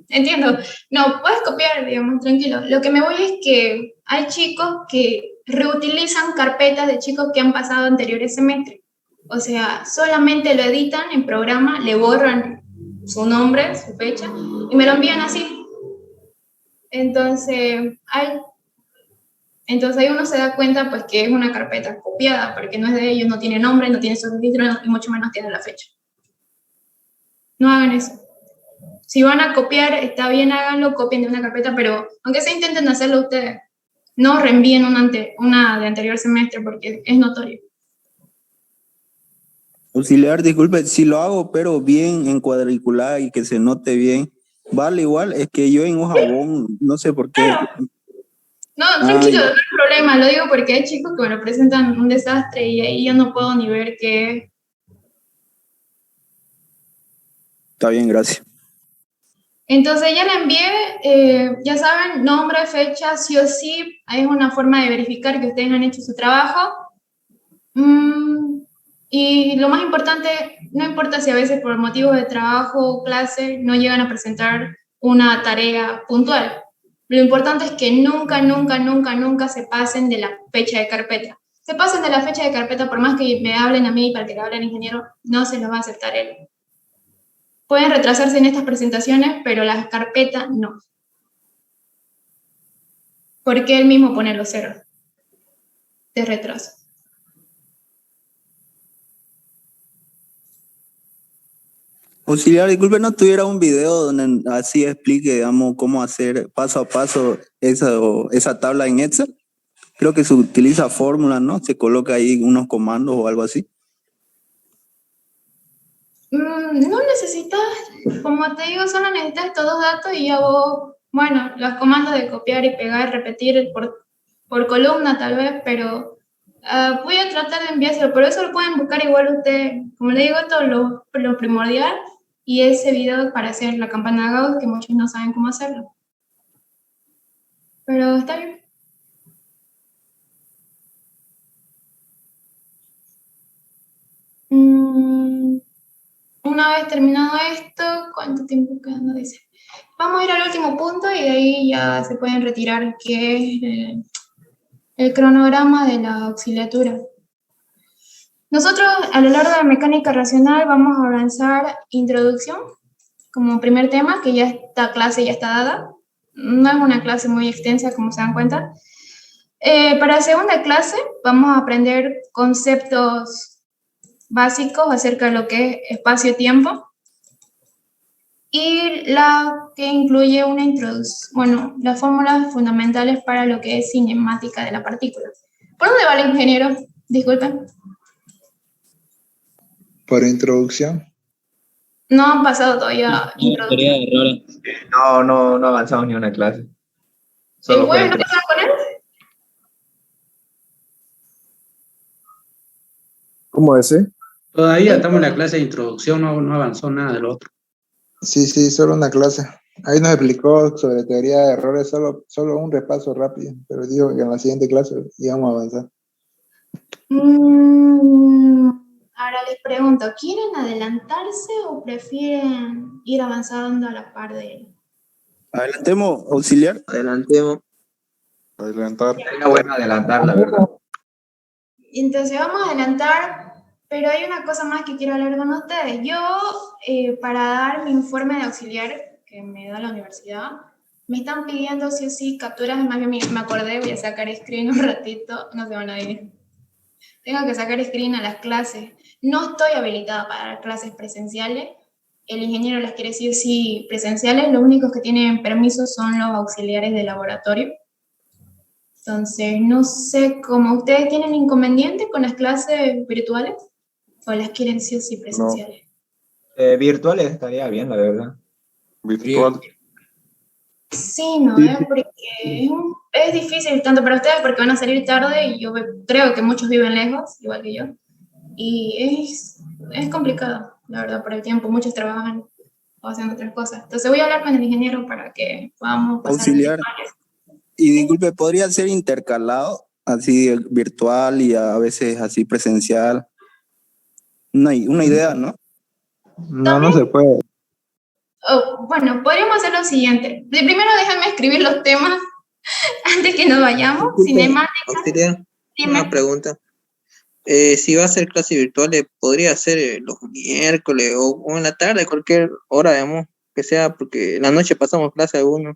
entiendo. No, puedes copiar, digamos, tranquilo. Lo que me voy es que hay chicos que reutilizan carpetas de chicos que han pasado anteriores semestres. O sea, solamente lo editan en programa, le borran su nombre, su fecha, y me lo envían así. Entonces, ahí uno se da cuenta pues que es una carpeta copiada, porque no es de ellos, no tiene nombre, no tiene su registro, y mucho menos tiene la fecha. No hagan eso. Si van a copiar, está bien, háganlo, copien de una carpeta, pero aunque se intenten hacerlo ustedes, no reenvíen una de anterior semestre porque es notorio. Auxiliar, disculpe, si lo hago, pero bien en cuadricular y que se note bien, vale igual, es que yo en hojabón, no sé por qué. Claro. No, tranquilo, no hay problema, lo digo porque hay chicos que me lo presentan un desastre y ahí yo no puedo ni ver qué. Está bien, gracias. Entonces ya le envié, ya saben, nombre, fecha, sí o sí, es una forma de verificar que ustedes han hecho su trabajo. Y lo más importante, no importa si a veces por motivos de trabajo o clase no llegan a presentar una tarea puntual. Lo importante es que nunca, nunca, nunca, nunca se pasen de la fecha de carpeta. Se pasen de la fecha de carpeta, por más que me hablen a mí para que le hable al ingeniero, no se los va a aceptar él. Pueden retrasarse en estas presentaciones, pero la carpeta no. Porque él mismo pone los ceros de retraso. Auxiliar, disculpe, ¿no tuviera un video donde así explique, digamos, cómo hacer paso a paso esa tabla en Excel? Creo que se utiliza fórmula, ¿no? Se coloca ahí unos comandos o algo así. No necesitas, como te digo, solo necesitas estos dos datos y ya vos, bueno, los comandos de copiar y pegar, repetir por columna tal vez, pero voy a tratar de enviárselo, por eso lo pueden buscar igual ustedes, como le digo, esto es lo primordial y ese video para hacer la campana de Gauss, que muchos no saben cómo hacerlo. Pero está bien. Una vez terminado esto, ¿cuánto tiempo queda? No dice. Vamos a ir al último punto y de ahí ya se pueden retirar, que es el cronograma de la auxiliatura. Nosotros a lo largo de mecánica racional vamos a avanzar introducción como primer tema, que ya esta clase ya está dada. No es una clase muy extensa, como se dan cuenta. Para la segunda clase vamos a aprender conceptos básicos acerca de lo que es espacio-tiempo y la que incluye una introducción, bueno, las fórmulas fundamentales para lo que es cinemática de la partícula. ¿Por dónde va el ingeniero? Disculpen. Por introducción. No han pasado todavía introducción. No avanzamos ni una clase. ¿El Solo fue jueves no van a poner? ¿Cómo ese? Todavía estamos en la clase de introducción, no avanzó nada del otro. Sí, solo una clase. Ahí nos explicó sobre teoría de errores, solo un repaso rápido, pero digo que en la siguiente clase íbamos a avanzar. Ahora les pregunto, ¿quieren adelantarse o prefieren ir avanzando a la par de él? Adelantemos, auxiliar. Adelantemos. Adelantar. Sería bueno adelantar, la verdad. Entonces vamos a adelantar, pero hay una cosa más que quiero hablar con ustedes. Yo, para dar mi informe de auxiliar que me da la universidad, me están pidiendo sí o sí capturas, más bien me acordé, voy a sacar screen un ratito, no se van a ir. Tengo que sacar screen a las clases. No estoy habilitada para dar clases presenciales. El ingeniero las quiere sí o sí presenciales. Los únicos que tienen permiso son los auxiliares de laboratorio. Entonces, no sé cómo ustedes tienen inconveniente con las clases virtuales o las quieren sí o sí presenciales. Virtuales estaría bien, la verdad. Virtual. Sí, no, porque es difícil tanto para ustedes porque van a salir tarde y yo creo que muchos viven lejos, igual que yo. Y es complicado, la verdad, por el tiempo. Muchos trabajan o haciendo otras cosas. Entonces voy a hablar con el ingeniero para que podamos pasar. Auxiliar. Y disculpe, ¿podría ser intercalado? Así virtual y a veces así presencial. Una idea, ¿no? No se puede. Bueno, podríamos hacer lo siguiente. Primero déjame escribir los temas antes que nos vayamos. Cinemática. Auxiliar, Dime. una pregunta. Si va a ser clase virtual, podría ser los miércoles o en la tarde, cualquier hora, digamos, que sea, porque en la noche pasamos clase alguno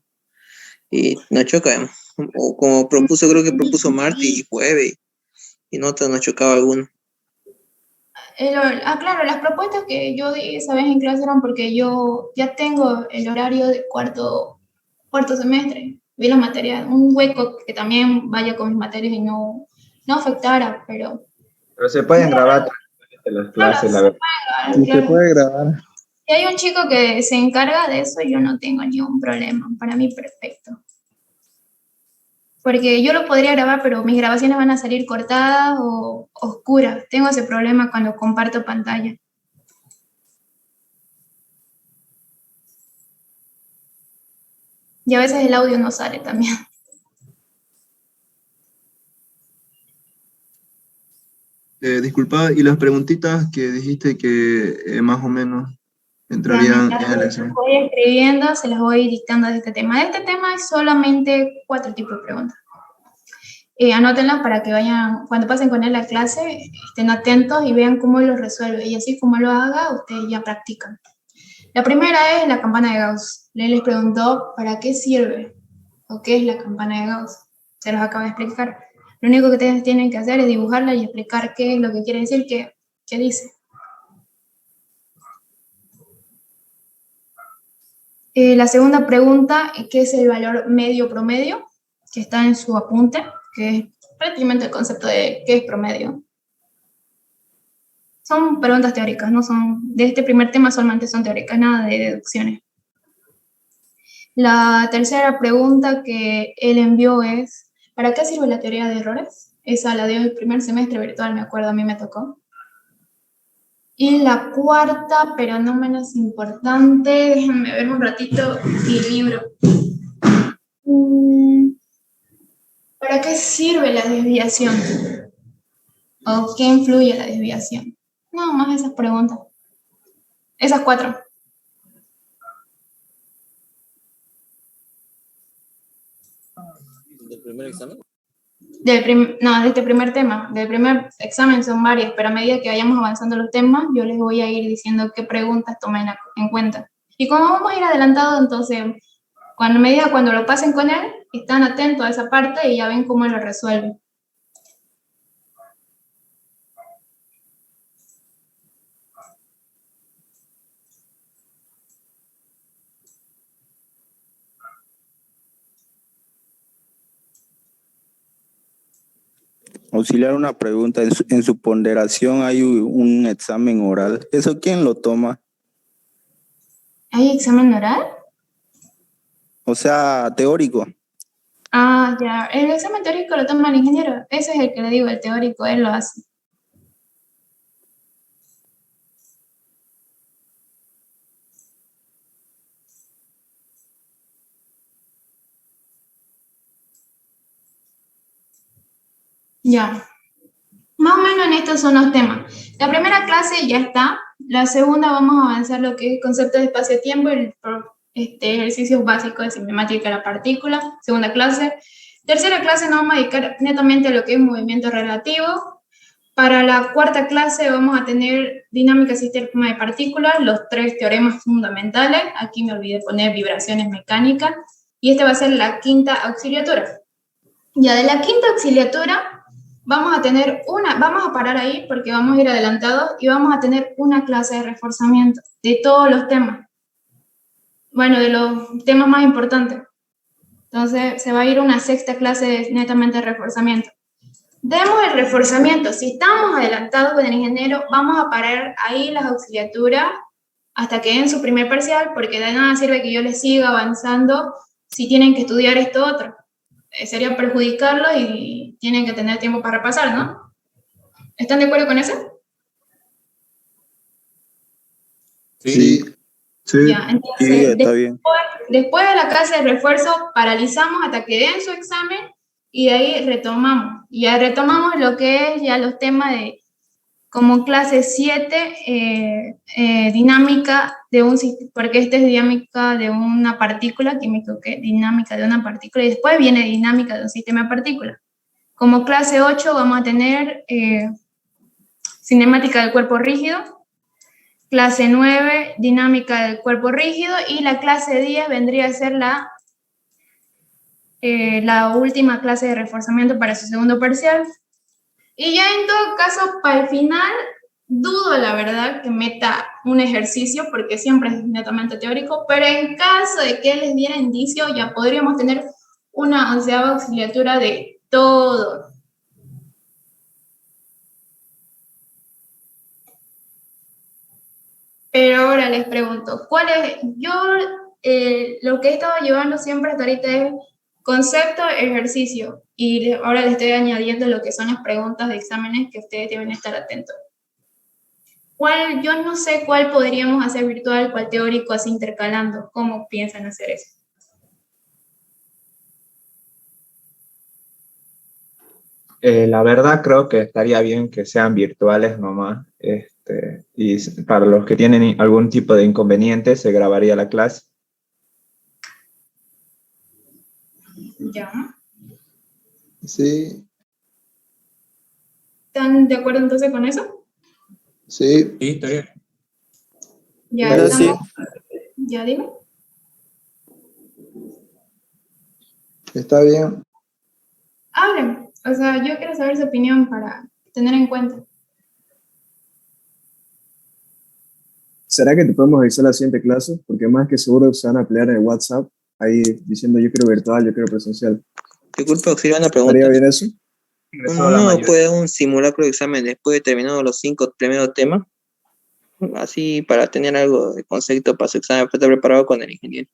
y nos choca, digamos. O como creo que propuso martes y jueves, y no nos chocaba alguno. Claro, las propuestas que yo di esa vez en clase eran porque yo ya tengo el horario de cuarto semestre. Vi las materias, un hueco que también vaya con mis materias y no afectara, pero se pueden grabar las clases, la verdad. Sí, se puede grabar. Si hay un chico que se encarga de eso, yo no tengo ningún problema. Para mí, perfecto. Porque yo lo podría grabar, pero mis grabaciones van a salir cortadas o oscuras. Tengo ese problema cuando comparto pantalla. Y a veces el audio no sale también. Disculpa, y las preguntitas que dijiste que más o menos entrarían en el examen. Voy escribiendo, se las voy dictando de este tema. De este tema hay solamente 4 tipos de preguntas. Anótenlas para que vayan, cuando pasen con él a clase, estén atentos y vean cómo lo resuelve. Y así como lo haga, ustedes ya practican. La primera es la campana de Gauss. Él les preguntó, ¿para qué sirve? ¿O qué es la campana de Gauss? Se los acabo de explicar. Lo único que ustedes tienen que hacer es dibujarla y explicar qué es lo que quiere decir, qué dice. La segunda pregunta, ¿qué es el valor medio promedio? Que está en su apunte, que es prácticamente el concepto de qué es promedio. Son preguntas teóricas, no son, de este primer tema solamente son teóricas, nada de deducciones. La tercera pregunta que él envió es, ¿para qué sirve la teoría de errores? Esa la dio el primer semestre virtual, me acuerdo, a mí me tocó. Y la cuarta, pero no menos importante, déjenme ver un ratito mi libro. ¿Para qué sirve la desviación? ¿O qué influye la desviación? No, más esas preguntas. Esas 4. ¿Del primer examen? No, de este primer tema. Del primer examen son varias, pero a medida que vayamos avanzando los temas, yo les voy a ir diciendo qué preguntas tomen en cuenta. Y como vamos a ir adelantado, entonces, cuando lo pasen con él, están atentos a esa parte y ya ven cómo lo resuelven. Auxiliar, una pregunta. En su ponderación hay un examen oral. ¿Eso quién lo toma? ¿Hay examen oral? O sea, teórico. Ah, ya. El examen teórico lo toma el ingeniero. Ese es el que le digo, el teórico, él lo hace. Ya. Más o menos en estos son los temas. La primera clase ya está. La segunda vamos a avanzar lo que es concepto de espacio-tiempo y ejercicios básicos de cinemática de la partícula. Segunda clase. Tercera clase nos vamos a dedicar netamente a lo que es movimiento relativo. Para la cuarta clase vamos a tener dinámica sistema de partículas, los 3 teoremas fundamentales. Aquí me olvidé poner vibraciones mecánicas. Y esta va a ser la quinta auxiliatura. Ya de la quinta auxiliatura vamos a parar ahí porque vamos a ir adelantados y vamos a tener una clase de reforzamiento de todos los temas. Bueno, de los temas más importantes. Entonces, se va a ir una sexta clase netamente de reforzamiento. Demos el reforzamiento. Si estamos adelantados con el ingeniero, vamos a parar ahí las auxiliaturas hasta que den su primer parcial, porque de nada sirve que yo les siga avanzando si tienen que estudiar esto otro. Sería perjudicarlos y tienen que tener tiempo para repasar, ¿no? ¿Están de acuerdo con eso? Sí. Ya, entonces, Sí, está bien. después de la clase de refuerzo, paralizamos hasta que den su examen y de ahí retomamos. Y ya retomamos lo que es ya los temas de, como clase 7, dinámica de un sistema, porque esta es dinámica de una partícula, que me equivoqué, dinámica de una partícula, y después viene dinámica de un sistema de partículas. Como clase 8 vamos a tener cinemática del cuerpo rígido, clase 9, dinámica del cuerpo rígido, y la clase 10 vendría a ser la última clase de reforzamiento para su segundo parcial. Y ya en todo caso, para el final, dudo la verdad que meta un ejercicio, porque siempre es netamente teórico, pero en caso de que les diera indicio, ya podríamos tener una 11ª auxiliatura de todo. Pero ahora les pregunto, ¿cuál es? Yo lo que he estado llevando siempre hasta ahorita es concepto, ejercicio, y ahora le estoy añadiendo lo que son las preguntas de exámenes que ustedes deben estar atentos. Yo no sé cuál podríamos hacer virtual, cuál teórico, así intercalando. ¿Cómo piensan hacer eso? La verdad creo que estaría bien que sean virtuales nomás. Y para los que tienen algún tipo de inconveniente se grabaría la clase. Ya. Sí, ¿Están de acuerdo entonces con eso? sí. Sí, está bien. Ya, Pero sí. ya dime. Está bien. Hablen. O sea, yo quiero saber su opinión para tener en cuenta. ¿Será que te podemos avisar la siguiente clase? Porque más que seguro se van a pelear en el WhatsApp, ahí diciendo yo quiero virtual, yo quiero presencial. Disculpa, auxiliar, una pregunta. ¿Estaría bien eso? ¿Uno puede un simulacro de examen después de terminados los 5 primeros temas? Así para tener algo de concepto para su examen, para estar preparado con el ingeniero.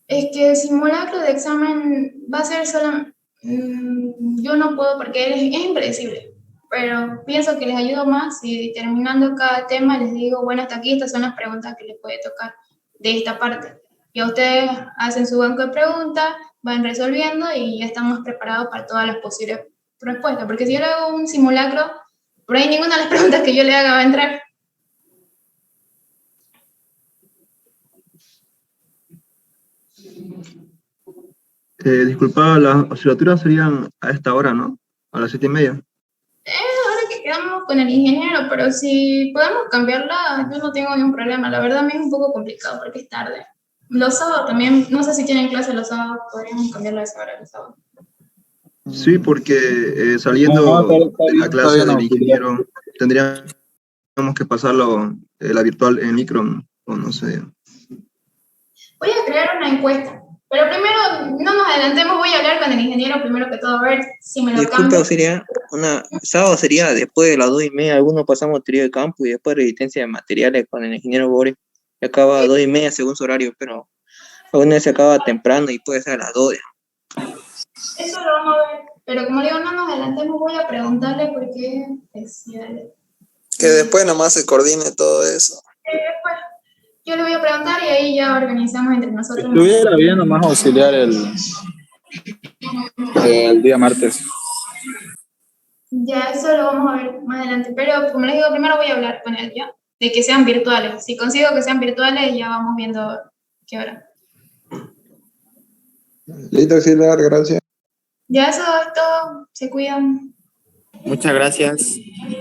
Es que el simulacro de examen va a ser solo... yo no puedo porque es impredecible, pero pienso que les ayudo más si terminando cada tema les digo, bueno, hasta aquí estas son las preguntas que les puede tocar de esta parte. Y a ustedes hacen su banco de preguntas, van resolviendo y ya están más preparados para todas las posibles respuestas. Porque si yo le hago un simulacro, por ahí ninguna de las preguntas que yo le haga va a entrar. Disculpa, las asignaturas serían a esta hora, ¿no? A las 7:30. Ahora que quedamos con el ingeniero, pero si podemos cambiarla, yo no tengo ningún problema. La verdad me es un poco complicado porque es tarde. Los sábados también, no sé si tienen clase los sábados, podríamos cambiarla a esa hora los sábados. Sí, porque saliendo de la clase del ingeniero, tendríamos que pasarlo la virtual en micro, o no sé. Voy a crear una encuesta, pero primero no nos adelantemos, voy a hablar con el ingeniero primero que todo, a ver si me lo Disculpa, cambia. auxiliar. Sábado sería después de las 2:30, algunos pasamos teoría de campo y después resistencia de materiales con el ingeniero Boris. Y acaba a 2:30 según su horario, pero alguna vez se acaba temprano y puede ser a las 2. Eso lo vamos a ver, pero como digo, no nos adelantemos, voy a preguntarle por qué Que después nomás se coordine todo eso. Bueno, yo le voy a preguntar y ahí ya organizamos entre nosotros. Estuviera bien nomás auxiliar el día martes. Ya, eso lo vamos a ver más adelante, pero como les digo, primero voy a hablar con él, ¿ya? De que sean virtuales. Si consigo que sean virtuales, ya vamos viendo qué hora. Listo, auxiliar, gracias. Ya eso es todo, se cuidan. Muchas gracias.